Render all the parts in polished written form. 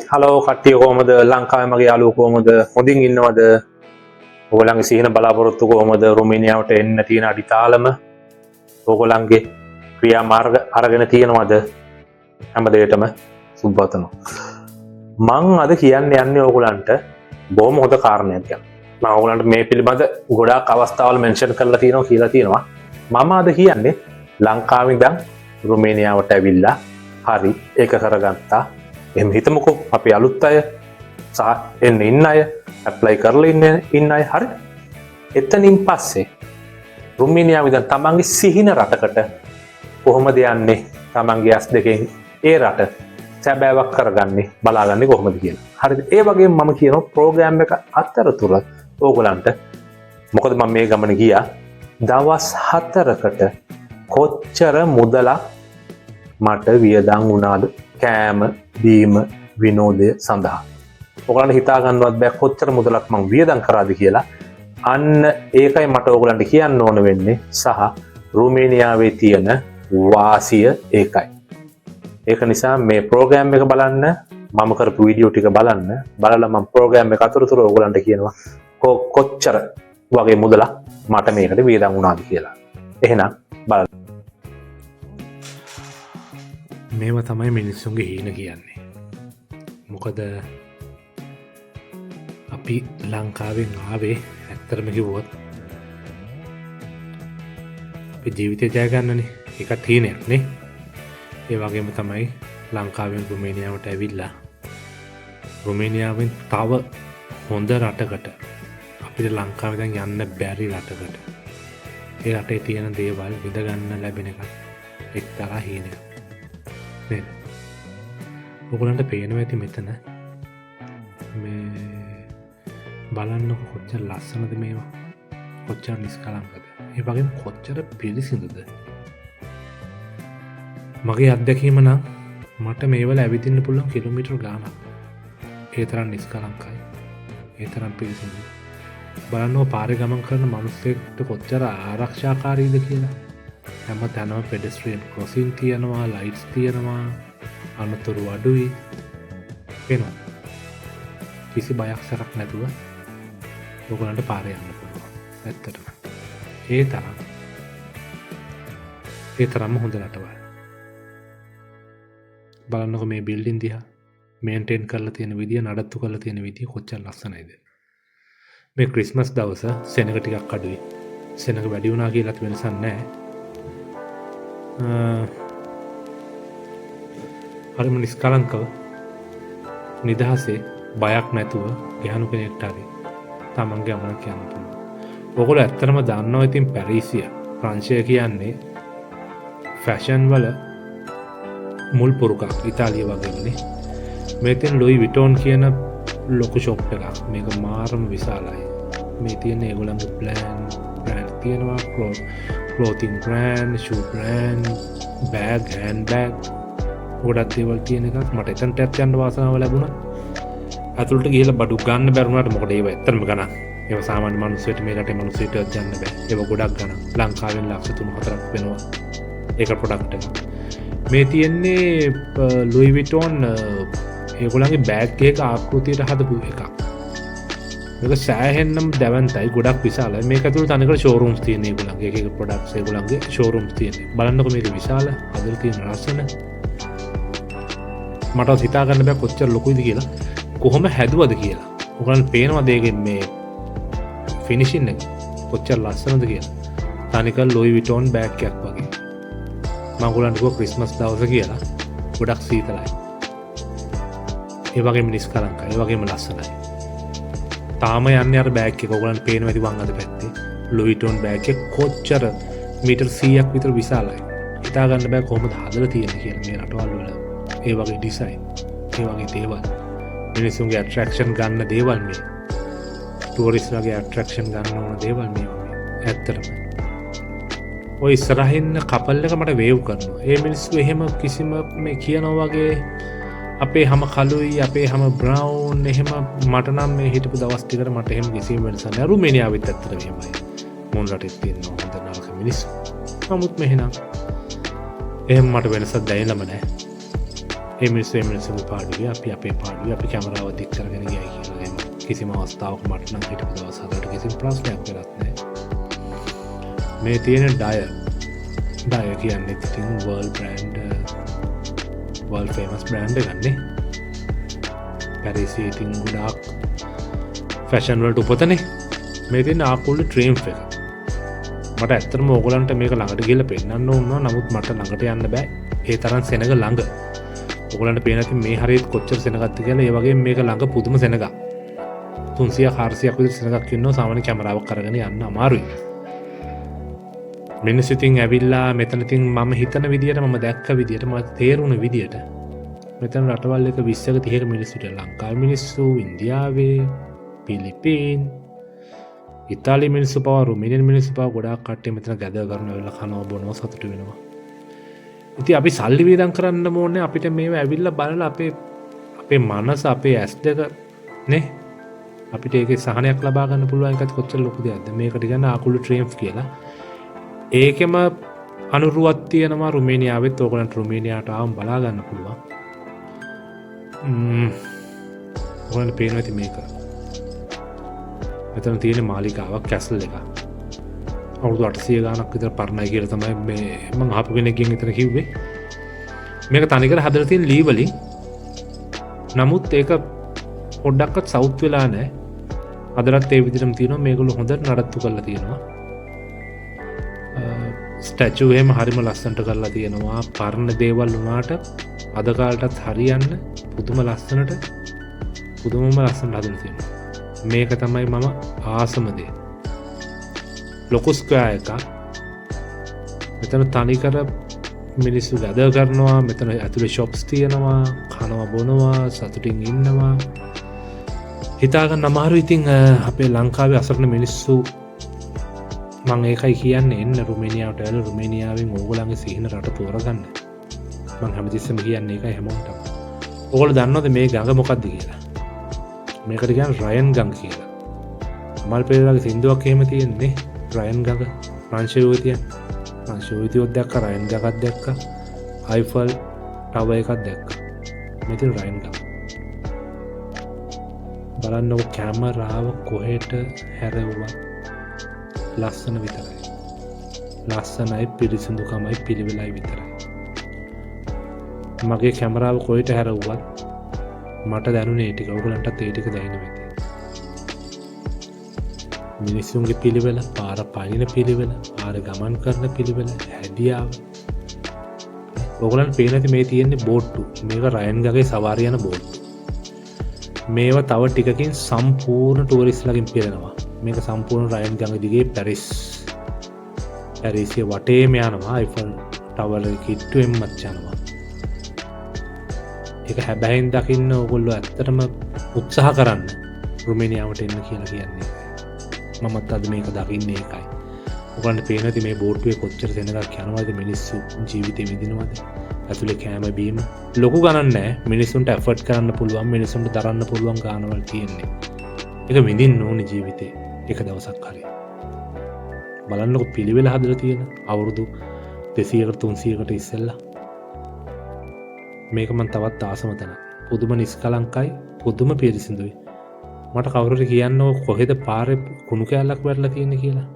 Hello කට්ටිය කොහමද ලංකාවේ මගේ යාළුවෝ කොහමද හොඳින් ඉන්නවද ඔයගොල්ලන්ගේ සිහින බලාපොරොත්තු කොහමද රුමේනියාවට එන්න තියෙන අඩිතාලම ඔයගොල්ලන්ගේ ක්‍රියාමාර්ග අරගෙන තියෙනවද හැම දෙයකටම සුබවතනවා මං අද කියන්න යන්නේ ඔයගොල්ලන්ට බොහොම හොඳ කාරණයක් ගැන මම ඔයගොල්ලන්ට මේ පිළිබඳ ගොඩාක් අවස්ථාවල මෙන්ෂන් කරලා තියෙනවා කියලා තියෙනවා මම අද කියන්නේ ලංකාවේ ඉඳන් රුමේනියාවට ඇවිල්ලා හරි ඒක කරගත්තා එහෙම හිතමුකෝ අපි අලුත් අය සහ එන්න ඉන්න අය ඇප්ලයි කරලා ඉන්න අය හරි එතනින් පස්සේ රුමේනියාව ඉඳන් තමන්ගේ සිහින රටකට කොහොමද යන්නේ තමන්ගේ ඇස් දෙකෙන් ඒ රට සැබෑවක් කරගන්නේ බලාගන්නේ කොහොමද කියලා හරිද ඒ වගේම මම කියනවා ප්‍රෝග්‍රෑම් එක අතරතුර ඕගොල්ලන්ට මොකද මම මේ ගමන ගියා දවස් 4කට කොච්චර මුදලක් මට වියදම් වුණාද කෑම බීම විනෝදය සඳහා ඔයගොල්ලන්ට හිතා ගන්නවත් බෑ කොච්චර මුදලක් මං වියදම් කරාද කියලා අන්න ඒකයි මට ඔයගොල්ලන්ට කියන්න ඕන වෙන්නේ සහ රුමේනියාවේ තියෙන වාසිය ඒකයි ඒක නිසා මේ ප්‍රෝග්‍රෑම් එක බලන්න මම කරපු වීඩියෝ ටික බලලා මම ප්‍රෝග්‍රෑම් එක අතරතුර ඔයගොල්ලන්ට කියනවා කොච්චර වගේ මුදලක් මට මේකට වියදම් වුණාද කියලා එහෙනම් බලන්න මේව තමයි මිනිස්සුන්ගේ හීන කියන්නේ මොකද අපි ලංකාවෙන් ආවේ ඇත්තරම කිව්වොත් අපි ජීවිතය ජයගන්නනේ එකත් හීනයක් නේ ඒ වගේම තමයි ලංකාවෙන් රුමේනියාවට ඇවිල්ලා රුමේනියාවෙන් තව හොඳ රටකට අපිට ලංකාවෙන් යන්න බැරි රටකට ඒ රටේ තියෙන දේවල් විඳගන්න ලැබෙන එක එක්තරා හීනයක් නේද? ඔයගොල්ලන්ට පේනවා ඇති මෙතන මේ බලන්නකො කොච්චර ලස්සනද මේවා කොච්චර නිස්කලංකද ඒ වගේම කොච්චර පිළිසිඳුද මගේ අත්දැකීම නම් මට මේවල ඇවිදින්න පුළුවන් කිලෝමීටර් ගාණක් ඒ තරම් නිස්කලංකයි ඒ තරම් පිළිසිඳුයි බලන්නකො පාරේ ගමන් කරන මිනිස්සෙක්ට කොච්චර ආරක්ෂාකාරීද කියලා හැම තැනම පෙඩස්ට්‍රියන් ක්‍රොසින් තියෙනවා ලයිට්ස් තියෙනවා අනතුරු අඩුයි වෙනවා කිසි බයක් සැකක් නැතුව ඔයගොල්ලන්ට පාරේ යන්න පුළුවන් ඇත්තටම ඒ තරම්ම හොඳ රටවල් බලන්නකො මේ බිල්ඩින් දිහා මේන්ටේන් කරලා තියෙන විදිය නඩත්තු කරලා තියෙන විදිය කොච්චර ලස්සනයිද මේ ක්‍රිස්මස් දවස සෙනග ටිකක් අඩුයි සෙනග වැඩි වුණා කියලාත් වෙනසක් නැහැ හරිම නිස්කලංකව නිදහසේ බයක් නැතුව ගැහණු කෙනෙක්ට හරි තමන්ගේ අමන කියන්න පුළුවන්. ඔයගොල්ලෝ ඇත්තටම දන්නවා ඉතින් පැරිසිය ප්‍රංශය කියන්නේ ෆැෂන් වල මුල් පුරුකක් ඉතාලිය වගේමනේ. මේකෙන් ලොයි විටෝන් කියන ලොකු ෂොප් එකක්. මේක මාරම විශාලයි. මේ තියෙන ඒගොල්ලන්ගේ බ්‍රෑන්ඩ් තියෙනවා clothing brand, shoe brand, bag, handbag ගොඩක් දේවල් තියෙන එකක් මට එතනටත් යන්න වාසනාව ලැබුණා. අතුලට ගිහලා බඩු ගන්න බැරුණාට මොකද ඒව ඇත්තටම ගණන්. ඒව සාමාන්‍ය මිනිස්සුන්ට මේ රටේ මිනිස්සුන්ට යන්න බෑ. ඒව ගොඩක් ගණන්. ලංකාවෙන් ලක්ෂ 3-4ක් වෙනවා. ඒක ප්‍රොඩක්ට් එක. මේ තියෙන්නේ ලුයි විටෝන් ඒගොල්ලන්ගේ බෑග් එක ආකෘතියට හදපු එකක්. මේක සෑහෙන්නම දැවන්තයි ගොඩක් විශාලයි. මේක ඇතුළේ තනිකර ෂෝරූම්ස් තියෙන ඒගොල්ලන්ගේ එක ප්‍රොඩක්ට්ස් ඒගොල්ලන්ගේ ෂෝරූම්ස් තියෙනවා. බලන්නකො මේක විශාල හදලා තියෙන රසන. මට හිතා ගන්න බෑ කොච්චර ලොකුයිද කියලා. කොහොම හැදුවද කියලා. ඔයගොල්ලන්ට පේනවද ඒකෙන් මේ ෆිනිෂින් එක කොච්චර ලස්සනද කියලා. තනිකර ලොයි විටෝන් බෑග් එකක් වගේ. මම ඔයගොල්ලන්ට කිව්වා ක්‍රිස්මස් දවස කියලා. ගොඩක් සීතලයි. ඒ වගේම නිස්කලංකයි. ඒ වගේම ලස්සනයි. තාම යන්නේ අර බෑග් එක ඔයගොල්ලන්ට පේනවා ඇති වං අද පැත්තේ ලුයි විටෝන් බෑග් එක කොච්චර මීටර් 100ක් විතර විශාලයි හිතා ගන්න බෑ කොහොමද හදලා තියෙන්නේ කියලා මේ රටවල් වල ඒ වගේ ඩිසයින් ඒ වගේ දේවල් මිනිස්සුන්ගේ ඇට්‍රැක්ෂන් ගන්න දේවල් මේ ටුවරිස්ට් වගේ ඇට්‍රැක්ෂන් ගන්න ඕන දේවල් මේ ඇත්තටම ඔය ඉස්සරහින් කපල් එක මට වේව් කරනවා ඒ මිනිස්සු එහෙම කිසිම මේ කියනවා වගේ අපේ හැම කළුයි අපේ හැම බ්‍රවුන් එහෙම මට නම් මේ හිටපු දවස් ටිකට මට එහෙම කිසිම වෙනසක් නැහැ රුමේනියාවෙත් ඇත්තට මෙහෙමයි මොන රටෙත් තියෙන හොඳ නරක මිනිස්සු නමුත් මෙහෙනම් එහෙම මට වෙනසක් දැනෙලම නැහැ මිනිස්සු පාඩුවේ අපි අපේ පාඩුවේ අපි කැමරාව දික් කරගෙන ගියයි කියලා දෙන්න. කිසිම අවස්ථාවක මට නම් හිටපු දවස් හතරට කිසිම ප්‍රශ්නයක් වෙලත් නැහැ. මේ තියෙන ඩය කියන්නේ ඉතින් වර්ල්ඩ් ෆේමස් බ්‍රෑන්ඩ් එකක් නේ. පැරිසියේ ඉතින් ගොඩාක් ෆැෂන් වලට උපතනේ. මේ තියෙන ආකුල්ල ට්‍රියම්ෆ් එක. මට ඇත්තටම ඕගලන්ට මේක ළඟට ගිහලා පෙන්නන්න ඕන නමුත් මට ළඟට යන්න බෑ. ඒ තරම් සෙනග ළඟ. ඕගලන්ට පේන ඇති මේ හරියට කොච්චර සෙනගක්ද කියලා. ඒ වගේම මේක ළඟ පුදුම සෙනගක්. 300 400ක් විතර සෙනගක් ඉන්නවා සාමාන්‍ය කැමරාවක් අරගෙන යන්න අමාරුයි. මිනිස්සු ඉතින් ඇවිල්ලා මෙතන ඉතින් මම හිතන විදියට මම දැක්ක විදියට මට තේරුණ විදියට මෙතන රටවල් එක 20ක 30ක මිනිස්සුට ලංකාවේ මිනිස්සු ඉන්දියාවේ පිලිපීන් ඉතාලි මිනිස්සු පවා රුමේනියන් මිනිස්සු පවා ගොඩාක් කට්ටිය මෙතන ගැදව කරන වෙලාව කනවා බොනවා සතුටු වෙනවා. ඉතින් අපි සල්ලි වියදම් කරන්න ඕනේ අපිට මේව ඇවිල්ලා බලලා අපේ මනස අපේ ඇස් දෙක නේ අපිට ඒකේ සහනයක් ලබා ගන්න පුළුවන් එකත් කොච්චර ලොකු දෙයක්ද. මේකට කියන්නේ ආකුළු ට්‍රියම්ෆ් කියලා. ඒකෙම අනුරුවක් තියෙනවා රුමේනියාවෙත්. ඕගලන්ට රුමේනියාවට ආවම බලා ගන්න පුළුවන්. ඕගලන්ට පේනවා ඉතින් මේක. මෙතන තියෙන මාලිකාවක් කැසල් එක. අවුරුදු 800 ගානක් විතර පරණයි කියලා තමයි මේ මම අහපු කෙනෙක්ගෙන් විතර කිව්වේ. මේක තනිකර හදලා තියෙන ලී වලින්. නමුත් ඒක පොඩ්ඩක්වත් සවුත් වෙලා නැහැ. අදටත් ඒ විදිහටම තියෙනවා. මේගොල්ලෝ හොඳට නඩත්තු කරලා තියෙනවා. ස්ටැචු එහෙම හරිම ලස්සනට කරලා තියෙනවා. පරණ දේවල් වුණාට අද කාලටත් හරියන්න පුදුම ලස්සනට හදලා තියෙනවා. මේක තමයි මම ආසම දේ. ලොකු ස්ක්වයර් එකක්. මෙතන තනිකර මිනිස්සු ගැද කරනවා. මෙතන ඇතුලේ ෂොප්ස් තියෙනවා. කනවා බොනවා සතුටින් ඉන්නවා. හිතාගන්න අමාරු. ඉතින් අපේ ලංකාවේ අසරණ මිනිස්සු මං ඒකයි කියන්නේ එන්න රුමේනියාවට ඇවිල්ලා රුමේනියාවෙන් ඕගොල්ලන්ගේ සිහින රට තෝරගන්න. මං හැමතිස්සෙම කියන්නේ ඒකයි හැමෝටම. ඕගොල්ලෝ දන්නවද මේ ගඟ මොකක්ද කියලා? මේකට කියන්නේ රයන් ගඟ කියලා. අමල් පෙරේරාගේ සින්දුවක් එහෙම තියෙන්නේ රයන් ගඟ. ප්‍රංශයුවේ තියෙන. ප්‍රංශයුවේ දැක්ක රයන් ගඟක් දැක්ක. අයිෆල් ටවර් එකක් දැක්ක. මෙතන රයන් ගඟ. බලන්නකො කැමරාව කොහෙට හැරෙවුවා ලස්සන විතරයි. ලස්සනයි පිරිසිදුකමයි පිළිවෙලයි විතරයි. මගේ කැමරාව කොහෙට හැරෙව්වත් මට දැනුනේ ටික. ඔයගලන්ටත් ඒ ටික දැනෙන්න වෙයි. මිනිස්සුන්ගේ පිළිවෙල, පාර පනින පිළිවෙල, පාර ගමන් කරන පිළිවෙල, හැදියාව. ඔයගලන්ට පේන ඇති මේ තියෙන්නේ බෝට්ටු. මේක රයන් ගඟේ සවාරි යන බෝට්ටු. මේවා තව ටිකකින් සම්පූර්ණ ටූරිස්ට්ලාගෙන් පිරෙනවා. මේක සම්පූර්ණ රයන් ගඟ දිගේ පැරිසිය වටේම යනවා. අයිෆල් ටවර් එක කිට්ටුවෙන්මත් යනවා. ඒක හැබැයින් දකින්න ඕගොල්ලෝ ඇත්තටම උත්සාහ කරන්න රුමේනියාවට එන්න කියලා කියන්නේ. මමත් අද මේක දකින්නේ ඒකයි. ඔයගොල්ලන්ට පේන ඇති මේ බෝට්ටුවේ කොච්චර දෙනකක් යනවද මිනිස්සු ජීවිතේ විඳිනවද? ඇතුලේ කෑම බීම ලොකු ගණන් නැහැ. මිනිස්සුන්ට ඇෆර්ට් කරන්න පුළුවන්, මිනිස්සුන්ට දරන්න පුළුවන් ගානවල තියෙන්නේ. ඒක විඳින්න ඕනේ ජීවිතේ එක දවසක් හරි. බලන්නකො පිළිවෙල හදලා තියෙන අවුරුදු 200කට 300කට ඉස්සෙල්ලා. මේක මම තවත් ආසම තැන. පුදුම නිස්කලංකයි, පුදුම පිරිසිදුයි. මට කවුරුරි කියන්නෝ කොහෙද පාරේ කුණු කැලක් වැටලා තියෙන්නේ කියලා.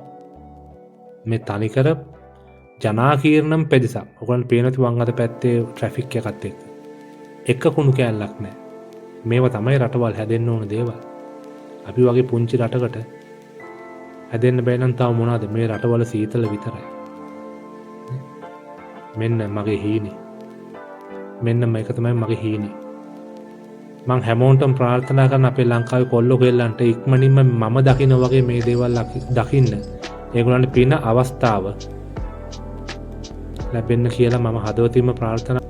මේ තනිකර ජනාකීර්ණම් පෙදෙසක්. ඔයගොල්ලන් පේන තු වං අත පැත්තේ ට්‍රැෆික් එකත් එක්ක. එක කුණු කැලක් නැහැ. මේව තමයි රටවල් හැදෙන්න ඕන දේවල්. අපි වගේ පුංචි රටකට හැදෙන්න බෑ නම් තාම මොනවාද මේ රටවල සීතල විතරයි. මෙන්න මගේ හීනේ. මෙන්න මේක තමයි මගේ හීනේ. මං හැමෝටම ප්‍රාර්ථනා කරන අපේ ලංකාවේ කොල්ලෝ කෙල්ලන්ට ඉක්මනින්ම මම දකින්න වගේ මේ දේවල් දකින්න ඒගොල්ලන්ට පින අවස්ථාව ලැබෙන්න කියලා මම හදවතින්ම ප්‍රාර්ථනා.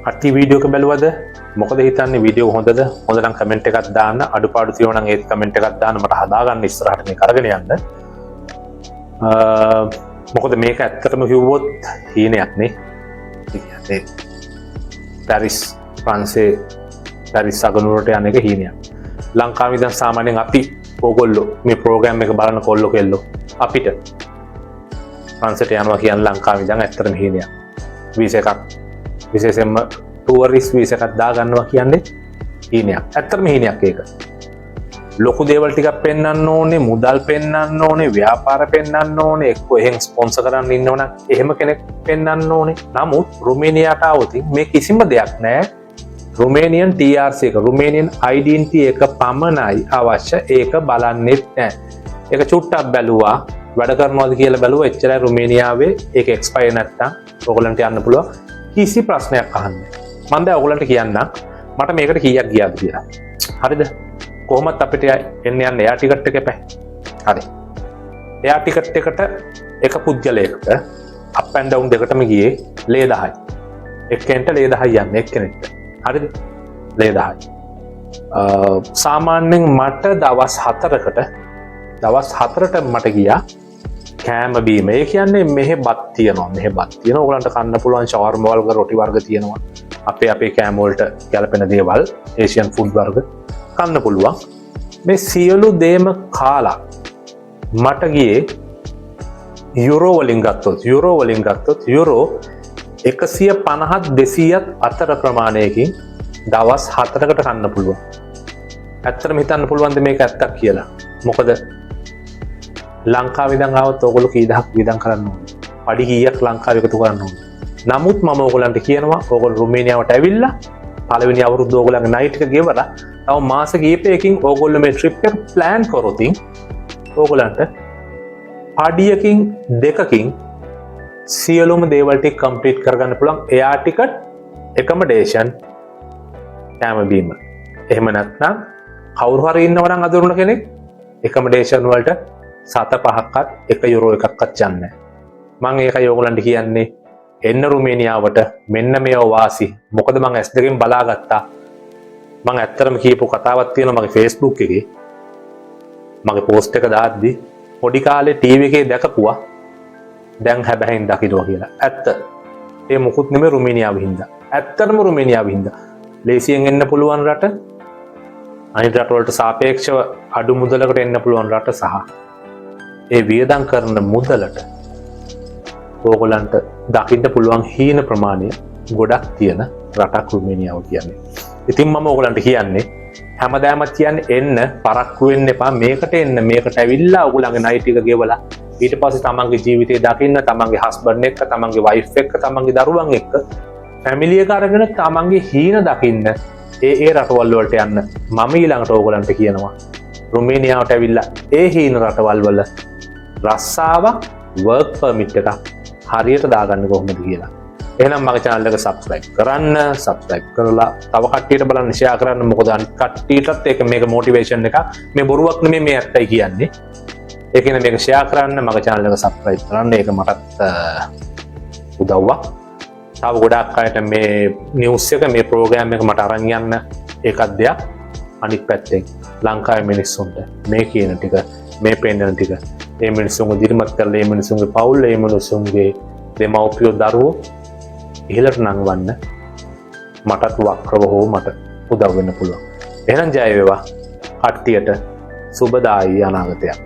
අටි වීඩියෝ එක බැලුවද? මොකද හිතන්නේ වීඩියෝ හොඳද? හොඳ නම් කමෙන්ට් එකක් දාන්න. අඩුපාඩු තියෙනවා නම් ඒත් කමෙන්ට් එකක් දාන්න මට හදාගන්න ඉස්සරහට මේක අරගෙන යන්න. මොකද මේක ඇත්තටම කිව්වොත් හීනයක් නේ. ඒ පැරිස් ප්‍රංශේ පැරිස් අගනුවරට යන එක හීනයක්. ලංකාවේ දැන් සාමාන්‍යයෙන් අපි ඕගොල්ලෝ මේ ප්‍රෝග්‍රෑම් එක බලන කොල්ලෝ කෙල්ලෝ අපිට ප්‍රංශයට යනවා කියන ලංකාවේ දැන් ඇත්තටම හීනයක්. වීසා එකක් විශේෂයෙන්ම ටුවරිස් වීසා එකක් දාගන්නවා කියන්නේ හීනයක්. ඇත්තටම හීනයක් ඒක. ලොකු දේවල් ටිකක් පෙන්වන්න ඕනේ, මුදල් පෙන්වන්න ඕනේ, ව්‍යාපාර පෙන්වන්න ඕනේ, එක්ක එහෙන් ස්පොන්සර් කරන්න ඉන්නවනම් එහෙම කෙනෙක් පෙන්වන්න ඕනේ. නමුත් රුමේනියාට આવොත් මේ කිසිම දෙයක් නැහැ. රුමේනියන් TRC එක, රුමේනියන් identity එක පමණයි අවශ්‍ය. ඒක බලන්නෙත් නැහැ. ඒක චුට්ටක් බැලුවා, වැඩ කරනවාද කියලා බැලුවා, එච්චරයි. රුමේනියාවේ ඒක එක්ස්පයර් නැත්තම් ඔයගොල්ලන්ට යන්න පුළුවන්. කිසි ප්‍රශ්නයක් අහන්නේ. මම දැන් ඔයගොල්ලන්ට කියන්නම් මට මේකට කීයක් ගියාද කියලා. හරිද? කොහොමත් අපිට එන්න යන්න එයා ටිකට් එක එපා. හරි. එයා ටිකට් එකට එක පුද්ගලයෙක්ට අප් ඇන්ඩ් ඩවුන් දෙකටම ගියේ ලේ 10යි. එක්කෙනෙක්ට ලේ 10යි යන්නේ එක්කෙනෙක්ට. හරිද? ලේ 10යි. සාමාන්‍යයෙන් මට දවස් 4ට මට ගියා කෑම බීම. ඒ කියන්නේ මෙහෙ බත් තියෙනවා. මෙහෙ බත් තියෙනවා. ඔයගලන්ට කන්න පුළුවන් ෂවර්ම වර්ග, රොටි වර්ග තියෙනවා. අපේ කෑම වලට ගැලපෙන දේවල්, ඒසියන් ෆුඩ් වර්ග කන්න පුළුවන්. මේ සියලු දේම කාලා මට ගියේ යුරෝ වලින් ගත්තොත් යුරෝ 150ත් 200ත් අතර ප්‍රමාණයකින් දවස් 4කට කන්න පුළුවන්. ඇත්තටම හිතන්න පුළුවන්ද මේක ඇත්තක් කියලා? මොකද ලංකාවේ ඉඳන් ආවොත් ඕගොල්ලෝ කී දහක් වියදම් කරන්න ඕනේ. පඩි කීයක් ලංකාවේ එකතු කරන්න ඕනේ. නමුත් මම ඕගොල්ලන්ට කියනවා ඕගොල්ලෝ රුමේනියාවට ඇවිල්ලා පළවෙනි අවුරුද්ද ඕගොල්ලන්ගේ නයිට් එක ගෙවලා තව මාස කිහිපයකින් ඕගොල්ලෝ මේ ට්‍රිප් එක ප්ලෑන් කරොත් ඕගොල්ලන්ට පඩියකින් දෙකකින් සියලුම දේවල් ටික කම්ප්ලීට් කරගන්න පුළුවන්. එයාර් ටිකට්, එකමඩේෂන්, කෑම බීම. එහෙම නැත්නම් කවුරු හරි ඉන්නව නම් අඳුරන කෙනෙක් එකමඩේෂන් වලට 7-5ක්වත් 1 යුරෝ එකක්වත් යන්නේ නැහැ. මම ඒකයි ඕගොල්ලන්ට කියන්නේ එන්න රුමේනියාවට මෙන්න මේව වාසි. මොකද මම S2 ගෙන් බලාගත්තා. මම ඇත්තටම කියපු කතාවක් තියෙනවා මගේ Facebook එකේ. මගේ post එක දාද්දි පොඩි කාලේ TV එකේ දැකපුවා. දැන් හැබැයි දකින්නවා කියලා. ඇත්ත. ඒ මොකුත් නෙමෙයි රුමේනියාවෙ හින්දා. ඇත්තටම රුමේනියාවෙ හින්දා. ලේසියෙන් එන්න පුළුවන් රට. අනිත් රටවලට සාපේක්ෂව අඩු මුදලකට එන්න පුළුවන් රට සහ ඒ වියදම් කරන මුදලට ඕගොල්ලන්ට දකින්න පුළුවන් හීන ප්‍රමාණය ගොඩක් තියෙන රටක් රුමේනියාව කියන්නේ. ඉතින් මම ඕගොල්ලන්ට කියන්නේ හැමදාමත් කියන්නේ එන්න පරක්කු වෙන්න එපා. මේකට එන්න, මේකට ඇවිල්ලා ඕගොල්ලන්ගේ නයිට් එක ගෙවලා ඊට පස්සේ තමන්ගේ ජීවිතේ දකින්න, තමන්ගේ හස්බන්ඩ් එක්ක, තමන්ගේ වයිෆ් එක්ක, තමන්ගේ දරුවන් එක්ක ෆැමිලි එක අරගෙන තමන්ගේ හීන දකින්න ඒ රටවල් වලට යන්න. මම ඊළඟට ඕගොල්ලන්ට කියනවා රුමේනියාවට ඇවිල්ලා ඒ හීන රටවල් වල රස්සාවක්, වර්ක් පර්මිට් එකක් හරියට දාගන්න කොහොමද කියලා. එහෙනම් මගේ channel එක subscribe කරලා තව කට්ටියට බලන්න share කරන්න. මොකද අනිත් කට්ටියටත් මේක මොටිවේෂන් එකක්. මේ බොරුවක් නෙමෙයි, මේ ඇත්තයි කියන්නේ. ඒ කියන්නේ මේක share කරන්න, මගේ channel එක subscribe කරන්න. ඒක මටත් උදව්වක්. තව ගොඩක් අයට මේ නිවුස් එක, මේ ප්‍රෝග්‍රෑම් එක මට අරන් යන්න ඒකත් දෙයක්. අනිත් පැත්තෙන් ලංකාවේ මිනිස්සුන්ට මේ කියන ටික, මේ පෙන්නන ටික ඒ මිනිස්සුන්ගේ දිරිමත් කරලා, ඒ මිනිස්සුන්ගේ පවුල්, ඒ මිනිස්සුන්ගේ දෙමව්පියෝ දරුවෝ ඉහළට නංවන්න මටත් වක්‍රව හෝ මට උදව් වෙන්න පුළුවන්. එහෙනම් ජය වේවා කට්ටියට. සුබදායි අනාගතයක්.